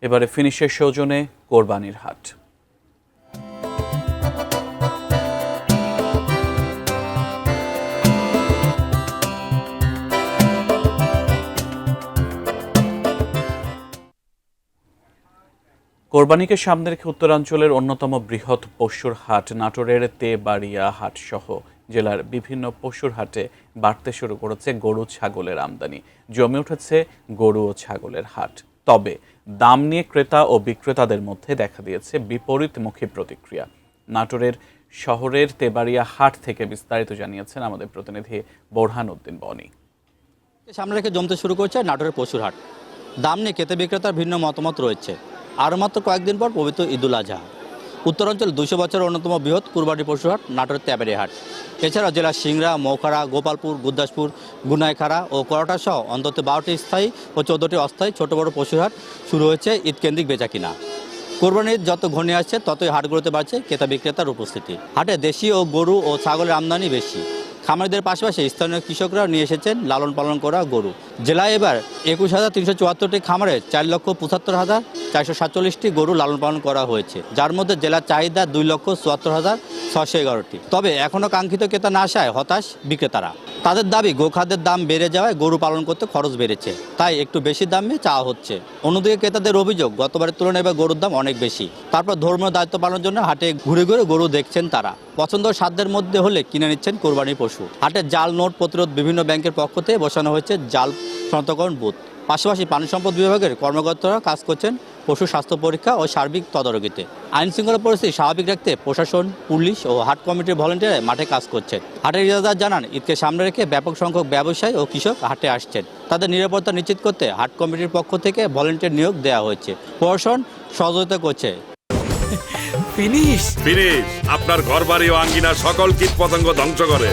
এবারে ফিনিশের সৌজন্যে কোরবানির হাট। কোরবানিকে সামনে রেখে উত্তরাঞ্চলের অন্যতম বৃহৎ পশুর হাট নাটোরের তেবাড়িয়া হাট সহ জেলার বিভিন্ন পশুর হাটে বাড়তে শুরু করেছে গরু ছাগলের আমদানি। জমে উঠেছে গরু ও ছাগলের হাট। তবে দাম নিয়ে ক্রেতা ও বিক্রেতাদের মধ্যে দেখা দিয়েছে বিপরীতমুখী প্রতিক্রিয়া। নাটোরের শহরের তেবাড়িয়া হাট থেকে বিস্তারিত জানিয়েছেন আমাদের প্রতিনিধি বোরহান উদ্দিন বনি। সামনে রেখে জমতে শুরু করছে নাটোরের পশুর হাট। দাম নিয়ে ক্রেতা বিক্রেতার ভিন্ন মতামত রয়েছে। আর মাত্র কয়েকদিন পর পবিত্র ঈদুল আজহা। উত্তরাঞ্চল 200 বছরের অন্যতম বৃহৎ কুরবানি পশুর হাট নাটোরের তেবাড়িয়া হাট। এছাড়া জেলার সিংড়া, মৌখাড়া, গোপালপুর, গুরদাসপুর, গুনাইখাড়া ও করটা সহ অন্তত 12টি স্থায়ী ও 14টি অস্থায়ী ছোট বড় পশুর হাট শুরু হয়েছে ঈদকেন্দ্রিক বেচাকিনা। কোরবানির যত ঘনিয়ে আসছে ততই হাটগুলোতে বাড়ছে ক্রেতা বিক্রেতার উপস্থিতি। হাটে দেশি ও গরু ও ছাগলের আমদানি বেশি। খামারিদের পাশাপাশি স্থানীয় কৃষকরাও নিয়ে এসেছেন লালন পালন করা গরু। জেলায় এবার 21,374টি খামারে 4,75,447টি গরু লালন পালন করা হয়েছে, যার মধ্যে জেলার চাহিদা 2,74,611টি। তবে এখনও কাঙ্ক্ষিত ক্রেতা না আসায় হতাশ বিক্রেতারা। তাদের দাবি গোখাদ্যের দাম বেড়ে যাওয়ায় গরু পালন করতে খরচ বেড়েছে, তাই একটু বেশি দামে চাওয়া হচ্ছে। অন্যদিকে ক্রেতাদের অভিযোগ গতবারের তুলনায় এবার গরুর দাম অনেক বেশি। তারপর ধর্মীয় দায়িত্ব পালনের জন্য হাটে ঘুরে ঘুরে গরু দেখছেন তারা। পছন্দ সাধ্যের মধ্যে হলে কিনে নিচ্ছেন কোরবানির পশু। হাটে জাল নোট প্রতিরোধ বিভিন্ন ব্যাংকের পক্ষ থেকে বসানো হয়েছে জাল শনাক্তকরণ বুথ। পাশাপাশি পানি সম্পদ বিভাগের কর্মকর্তারা কাজ করছেন পশু স্বাস্থ্য পরীক্ষা ও সার্বিক তদারকিতে। আইন শৃঙ্খলা পরিস্থিতি স্বাভাবিক রাখতে প্রশাসন, পুলিশ ও হাট কমিটির ভলেন্টিয়ার মাঠে কাজ করছেন। হাটের ইজারাদার জানান, ঈদকে সামনে রেখে ব্যাপক সংখ্যক ব্যবসায়ী ও কৃষক হাটে আসছেন। তাদের নিরাপত্তা নিশ্চিত করতে হাট কমিটির পক্ষ থেকে ভলেন্টিয়ার নিয়োগ দেওয়া হয়েছে। প্রশাসন সহযোগিতা করছে। ফিনিশ আপনার ঘরবাড়ি ও আঙ্গিনার সকল কীটপতঙ্গ ধ্বংস করে।